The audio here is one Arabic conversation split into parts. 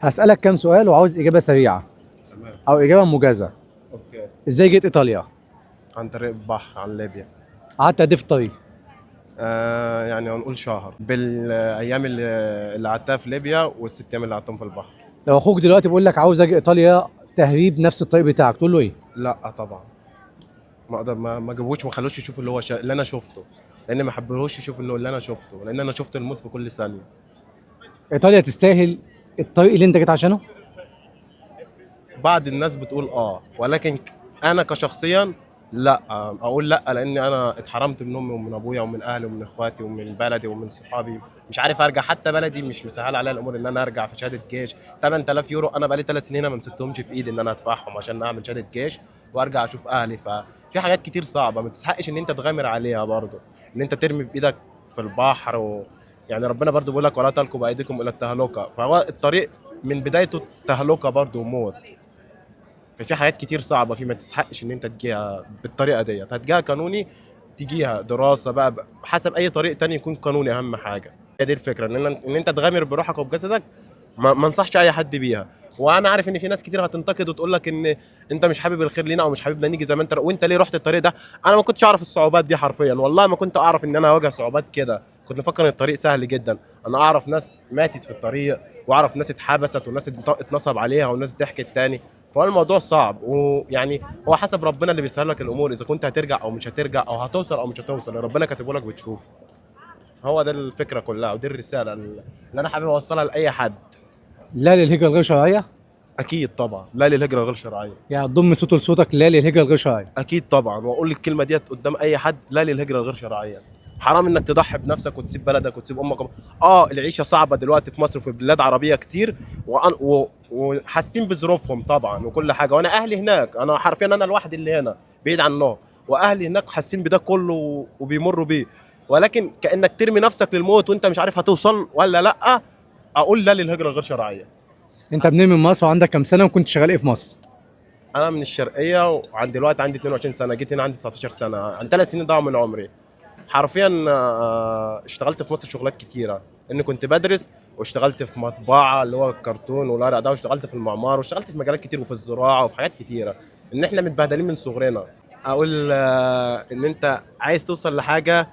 هسألك كام سؤال وعاوز إجابة سريعة تمام. أو إجابة موجزة. اوكي. إزاي جيت إيطاليا؟ عن طريق البحر عن ليبيا. قعدت قد إيه في الطريق؟ يعني هنقول شهر بالايام اللي قعدتها في ليبيا والست ايام اللي قعدتهم في البحر. لو أخوك دلوقتي بيقول لك عاوز أجي إيطاليا تهريب نفس الطريق بتاعك تقول له إيه؟ لا طبعا. ما اقدر ما جابوش ما خلوش يشوف اللي انا شفته، لان ما حبلوش يشوف اللي انا شفته، لان انا شفت الموت في كل ثانيه. إيطاليا تستاهل الطريق اللي أنت جيت عشانه؟ بعض الناس بتقول ولكن انا كشخصيا لا. اقول لا لاني انا اتحرمت من امي ومن ابويا ومن اهلي ومن اخواتي ومن بلدي ومن صحابي. مش عارف ارجع، حتى بلدي مش مسهل عليا الامور ان انا ارجع في شهاده جيش. 8000 يورو انا بقالي 3 سنين ما مسكتهمش في ايدي ان انا ادفعهم عشان اعمل شهاده جيش وارجع اشوف اهلي. ففي حاجات كتير صعبه ما تستحقش ان انت تغامر عليها برضه، ان انت ترمي بايدك في البحر يعني ربنا برضه بيقول لك ولا تلقوا بايديكم الى التهلكه، فهو الطريق من بدايته تهلكه برضه وموت. ففي حاجات كتير صعبه فيه ما تستحقش ان انت تجيها بالطريقه ديت. هتجيها قانوني، تجيها دراسه بقى حسب اي طريق تاني يكون قانوني. اهم حاجه هي دي الفكره، ان انت تغامر بروحك وبجسدك. ما انصحش اي حد بيها. وانا عارف ان في ناس كتير هتنتقد وتقول لك ان انت مش حابب الخير لينا او مش حاببنا نيجي زي ما انت، وانت ليه رحت الطريق ده. انا ما كنتش اعرف الصعوبات دي حرفيا، والله ما كنت اعرف ان انا هواجه صعوبات كده. كنت مفكر ان الطريق سهل جدا. انا اعرف ناس ماتت في الطريق، واعرف ناس اتحبست وناس اتنصب عليها وناس ضحكت تاني. فهو الموضوع صعب، ويعني هو حسب ربنا اللي بيسهل لك الامور، اذا كنت هترجع او مش هترجع او هتوصل او مش هتوصل، ربنا كاتبه لك بتشوفه. هو ده الفكره كلها ودي الرساله اللي انا حابب اوصلها لاي حد. لا للهجرة الغير شرعية؟ اكيد طبعا لا للهجره غير شرعيه. يعني تضم صوته لصوتك لا للهجرة الغير شرعية. اكيد طبعا، واقول الكلمه ديت قدام اي حد، لا للهجره الغير شرعيه. حرام انك تضحي بنفسك وتسيب بلدك وتسيب امك. العيشه صعبه دلوقتي في مصر وفي بلاد عربيه كتير، وحاسين بظروفهم طبعا وكل حاجه. وانا اهلي هناك، انا حرفيا انا الواحد اللي هنا بعيد عنهم، واهلي هناك حاسين بده كله وبيمروا بيه. ولكن كانك ترمي نفسك للموت وانت مش عارف هتوصل ولا لا. اقول لا للهجره الغير شرعيه. أنت منين من مصر وعندك كام سنة وكنت شغال إيه في مصر؟ انا من الشرقيه وعندي دلوقتي عندي 22 سنه. جيت هنا عندي 19 سنه، عن 3 سنين ضاعوا من عمري حرفيا. اشتغلت في مصر شغلات كتيره، اني كنت بدرس واشتغلت في مطبعه اللي هو الكرتون والورق ده، واشتغلت في المعمار واشتغلت في مجالات كتير وفي الزراعه وفي حاجات كتيره. ان احنا متبهدلين من صغرنا. اقول ان انت عايز توصل لحاجه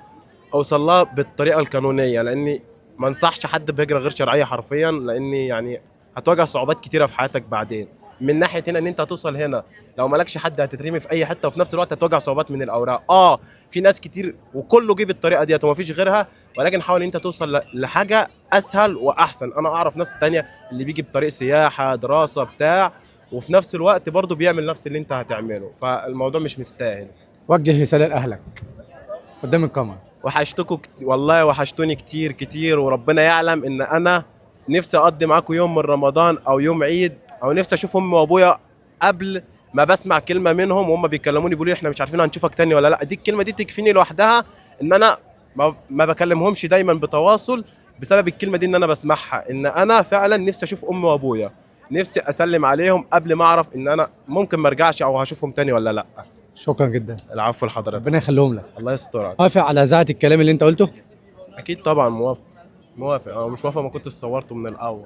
اوصل لها بالطريقه القانونيه، لاني ما انصحش حد بهجره غير شرعيه حرفيا، لاني يعني هتواجه صعوبات كتيره في حياتك بعدين. من ناحيه هنا ان انت هتوصل هنا لو مالكش حد هتترمي في اي حته، وفي نفس الوقت هتواجه صعوبات من الاوراق. في ناس كتير وكله جه بالطريقه ديت ومفيش غيرها، ولكن حاول ان انت توصل لحاجه اسهل واحسن. انا اعرف ناس تانية اللي بيجي بطريق سياحه دراسه بتاع، وفي نفس الوقت برضه بيعمل نفس اللي انت هتعمله، فالموضوع مش مستاهل. وجه رسالة لأهلك قدام الكاميرا. والله وحشتوني كتير كتير، وربنا يعلم ان انا نفسي اقضي معاكم يوم من رمضان او يوم عيد، او نفسي اشوف امي وابويا قبل ما بسمع كلمه منهم وهم بيكلموني بيقولوا لي احنا مش عارفين هنشوفك تاني ولا لا. دي الكلمه دي تكفيني لوحدها ان انا ما بكلمهمش دايما بتواصل بسبب الكلمه دي، ان انا بسمعها ان انا فعلا نفسي اشوف امي وابويا، نفسي اسلم عليهم قبل ما اعرف ان انا ممكن ما ارجعش او هشوفهم تاني ولا لا. شكرا جدا. العفو لحضرتك. ربنا يخليهم لك. الله يسترك. موافق على إذاعة الكلام اللي أنت قلته؟ اكيد طبعا موافق. موافق. انا مش موافق ما كنتش صورته من الاول.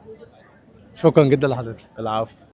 شكرا جدا لحضرتك. العفو.